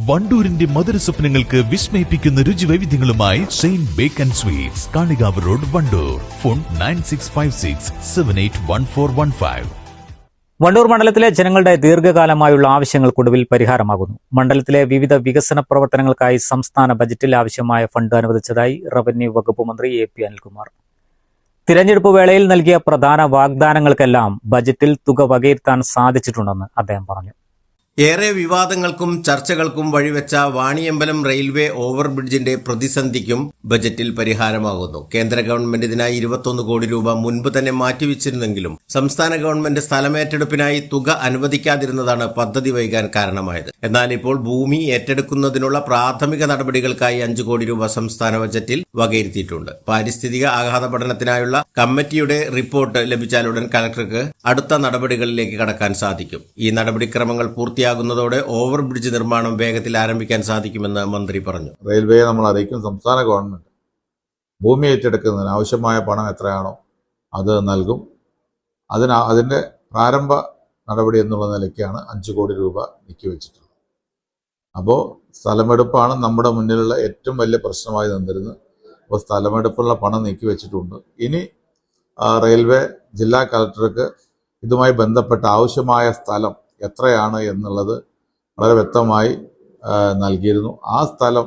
വണ്ടൂരിന്റെ മധുര സ്വപ്നങ്ങൾക്ക് വിസ്മയിപ്പിക്കുന്ന രുചിവൈവിധ്യങ്ങളുമായി saint bake and sweets, Kalikavu road, Vandoor. Phone 9656781415. Vandoor മണ്ഡലത്തിലെ ജനങ്ങളുടെ ദീർഘകാലമായുള്ള ആവശ്യങ്ങൾക്കൊടുവിൽ പരിഹാരമാകുന്നു. മണ്ഡലത്തിലെ വിവിധ വികസന പ്രവർത്തനങ്ങൾക്കായി സംസ്ഥാന ബജറ്റിൽ ആവശ്യമായ ഫണ്ട് അനുവദിച്ചതായി റവന്യൂ വകുപ്പ് മന്ത്രി AP അനിൽകുമാർ. തിരഞ്ഞെടുപ്പ് വേളയിൽ നൽകിയ പ്രധാന വാഗ്ദാനങ്ങൾക്കെല്ലാം ബജറ്റിൽ തുക വകയിരുത്താൻ സാധിച്ചിട്ടുണ്ടെന്ന് അദ്ദേഹം പറഞ്ഞു. ഏറെ വിവാദങ്ങൾക്കും ചർച്ചകൾക്കും വഴിവെച്ച വാണിയമ്പലം റെയിൽവേ ഓവർബ്രിഡ്ജിന്റെ പ്രതിസന്ധിക്കും ബജറ്റിൽ പരിഹാരമാകുന്നു. കേന്ദ്ര ഗവൺമെന്റ് ഇതിനായി 21 കോടി രൂപ മുൻപ് തന്നെ മാറ്റിവെച്ചിരുന്നെങ്കിലും സംസ്ഥാന ഗവൺമെന്റ് സ്ഥലമേറ്റെടുപ്പിനായി തുക അനുവദിക്കാതിരുന്നതാണ് പദ്ധതി വൈകാൻ കാരണമായത്. എന്നാൽ ഇപ്പോൾ ഭൂമി ഏറ്റെടുക്കുന്നതിനുള്ള പ്രാഥമിക നടപടികൾക്കായി 5 കോടി രൂപ സംസ്ഥാന ബജറ്റിൽ വകയിരുത്തിയിട്ടുണ്ട്. പാരിസ്ഥിതിക ആഘാത പഠനത്തിനായുള്ള കമ്മിറ്റിയുടെ റിപ്പോർട്ട് ലഭിച്ചാലുടൻ കലക്ടർക്ക് അടുത്ത നടപടികളിലേക്ക് കടക്കാൻ സാധിക്കും. ഈ നടപടിക്രമങ്ങൾ പൂർത്തിയാകുന്നതോടെ ഓവർബ്രിഡ്ജ് നിർമ്മാണം വേഗത്തിൽ ആരംഭിക്കാൻ സാധിക്കുമെന്ന് മന്ത്രി പറഞ്ഞു. റെയിൽവേയെ നമ്മൾ അറിയിക്കും. സംസ്ഥാന ഗവൺമെന്റ് ഭൂമി ഏറ്റെടുക്കുന്നതിന് ആവശ്യമായ പണം എത്രയാണോ അത് നൽകും. അതിന്റെ പ്രാരംഭ നടപടി എന്നുള്ള നിലയ്ക്കാണ് 5 കോടി രൂപ നീക്കിവെച്ചിട്ടുള്ളത്. അപ്പോൾ സ്ഥലമെടുപ്പാണ് നമ്മുടെ മുന്നിലുള്ള ഏറ്റവും വലിയ പ്രശ്നമായി നിന്നിരുന്നത്. അപ്പോൾ സ്ഥലമെടുപ്പുള്ള പണം നീക്കിവെച്ചിട്ടുണ്ട്. ഇനി റെയിൽവേ ജില്ലാ കളക്ടർക്ക് ഇതുമായി ബന്ധപ്പെട്ട ആവശ്യമായ സ്ഥലം എത്രയാണ് എന്നുള്ളത് വളരെ വ്യക്തമായി നൽകിയിരുന്നു. ആ സ്ഥലം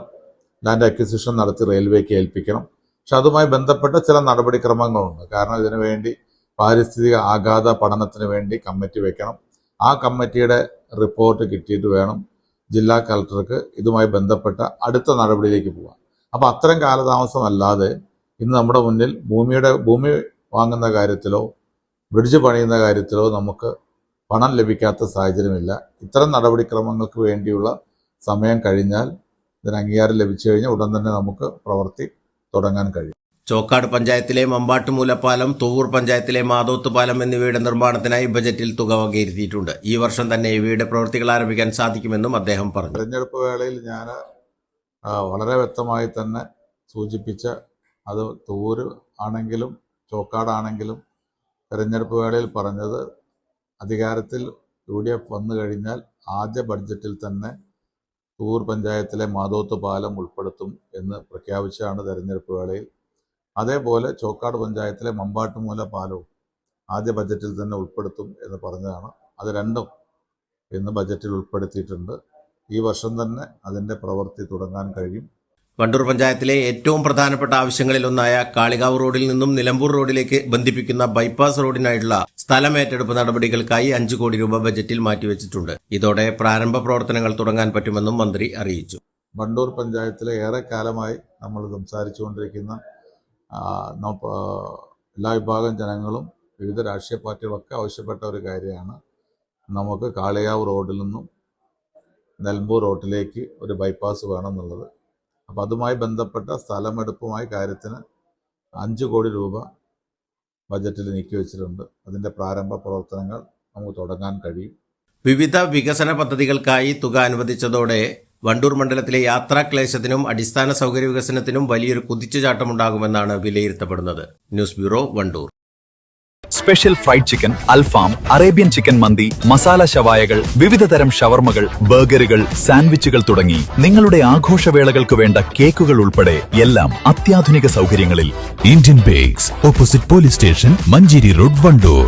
ലാൻഡ് അക്വിസിഷൻ നടത്തി റെയിൽവേക്ക് ഏൽപ്പിക്കണം. പക്ഷെ അതുമായി ബന്ധപ്പെട്ട ചില നടപടിക്രമങ്ങളുണ്ട്. കാരണം ഇതിനു വേണ്ടി പാരിസ്ഥിതിക ആഘാത പഠനത്തിന് വേണ്ടി കമ്മിറ്റി വെക്കണം. ആ കമ്മിറ്റിയുടെ റിപ്പോർട്ട് കിട്ടിയിട്ട് വേണം ജില്ലാ കളക്ടർക്ക് ഇതുമായി ബന്ധപ്പെട്ട അടുത്ത നടപടിയിലേക്ക് പോകാം. അപ്പോൾ അത്തരം കാലതാമസമല്ലാതെ ഇന്ന് നമ്മുടെ മുന്നിൽ ഭൂമി വാങ്ങുന്ന കാര്യത്തിലോ ബ്രിഡ്ജ് പണിയുന്ന കാര്യത്തിലോ നമുക്ക് പണം ലഭിക്കാത്ത സാഹചര്യമില്ല. ഇത്തരം നടപടിക്രമങ്ങൾക്ക് വേണ്ടിയുള്ള സമയം കഴിഞ്ഞാൽ, ഇതിന് അംഗീകാരം ലഭിച്ചു കഴിഞ്ഞാൽ ഉടൻ തന്നെ നമുക്ക് പ്രവൃത്തി തുടങ്ങാൻ കഴിയും. ചോക്കാട് പഞ്ചായത്തിലെ മമ്പാട്ടുമൂലപ്പാലം, തൂവൂർ പഞ്ചായത്തിലെ മാതോത്ത് പാലം എന്നിവയുടെ നിർമ്മാണത്തിനായി ബജറ്റിൽ തുക വകയിരുത്തിയിട്ടുണ്ട്. ഈ വർഷം തന്നെ ഇവയുടെ പ്രവൃത്തികൾ ആരംഭിക്കാൻ സാധിക്കുമെന്നും അദ്ദേഹം പറഞ്ഞു. തെരഞ്ഞെടുപ്പ് വേളയിൽ ഞാൻ വളരെ വ്യക്തമായി തന്നെ സൂചിപ്പിച്ച, അത് തൂവൂർ ആണെങ്കിലും ചോക്കാടാണെങ്കിലും തെരഞ്ഞെടുപ്പ് വേളയിൽ പറഞ്ഞത്, അധികാരത്തിൽ UDF വന്നു കഴിഞ്ഞാൽ ആദ്യ ബഡ്ജറ്റിൽ തന്നെ തൂവൂർ പഞ്ചായത്തിലെ മാതോത്ത് പാലം ഉൾപ്പെടുത്തും എന്ന് പ്രഖ്യാപിച്ചാണ് തെരഞ്ഞെടുപ്പ് വേളയിൽ. അതേപോലെ ചോക്കാട് പഞ്ചായത്തിലെ മമ്പാട്ടുമൂല പാലവും ആദ്യ ബജറ്റിൽ തന്നെ ഉൾപ്പെടുത്തും എന്ന് പറഞ്ഞതാണ്. അത് രണ്ടും ഇന്ന് ബജറ്റിൽ ഉൾപ്പെടുത്തിയിട്ടുണ്ട്. ഈ വർഷം തന്നെ അതിൻ്റെ പ്രവൃത്തി തുടങ്ങാൻ കഴിയും. വണ്ടൂർ പഞ്ചായത്തിലെ ഏറ്റവും പ്രധാനപ്പെട്ട ആവശ്യങ്ങളിലൊന്നായ കാളികാവ് റോഡിൽ നിന്നും നിലമ്പൂർ റോഡിലേക്ക് ബന്ധിപ്പിക്കുന്ന ബൈപ്പാസ് റോഡിനായുള്ള സ്ഥലമേറ്റെടുപ്പ് നടപടികൾക്കായി 5 കോടി രൂപ ബജറ്റിൽ മാറ്റിവെച്ചിട്ടുണ്ട്. ഇതോടെ പ്രാരംഭ പ്രവർത്തനങ്ങൾ തുടങ്ങാൻ പറ്റുമെന്നും മന്ത്രി അറിയിച്ചു. വണ്ടൂർ പഞ്ചായത്തിലെ ഏറെക്കാലമായി നമ്മൾ സംസാരിച്ചുകൊണ്ടിരിക്കുന്ന എല്ലാ വിഭാഗം ജനങ്ങളും വിവിധ രാഷ്ട്രീയ പാർട്ടികളൊക്കെ ആവശ്യപ്പെട്ട ഒരു കാര്യമാണ്, നമുക്ക് കാളികാവ് റോഡിൽ നിന്നും നിലമ്പൂർ റോഡിലേക്ക് ഒരു ബൈപ്പാസ് വേണമെന്നുള്ളത്. അപ്പോൾ അതുമായി ബന്ധപ്പെട്ട സ്ഥലമെടുപ്പുമായി കാര്യത്തിന് 5 കോടി രൂപ ബജറ്റിൽ നീക്കിവെച്ചിട്ടുണ്ട്. അതിൻ്റെ പ്രാരംഭ പ്രവർത്തനങ്ങൾ നമുക്ക് തുടങ്ങാൻ കഴിയും. വിവിധ വികസന പദ്ധതികൾക്കായി തുക അനുവദിച്ചതോടെ വണ്ടൂർ മണ്ഡലത്തിലെ യാത്രാക്ലേശത്തിനും അടിസ്ഥാന സൗകര്യ വികസനത്തിനും വലിയൊരു കുതിച്ചുചാട്ടമുണ്ടാകുമെന്നാണ് വിലയിരുത്തപ്പെടുന്നത്. News bureau, Vandoor. Special fried chicken, അൽഫാം, അറേബ്യൻ ചിക്കൻ മന്തി, മസാല ഷവായകൾ, വിവിധ തരം ഷവർമകൾ, ബർഗറുകൾ, സാൻഡ്വിച്ചുകൾ തുടങ്ങി നിങ്ങളുടെ ആഘോഷവേളകൾക്ക് വേണ്ട കേക്കുകൾ ഉൾപ്പെടെ എല്ലാം അത്യാധുനിക സൗകര്യങ്ങളിൽ. Indian bakes, opposite police station, Manjeri road, Wandoor.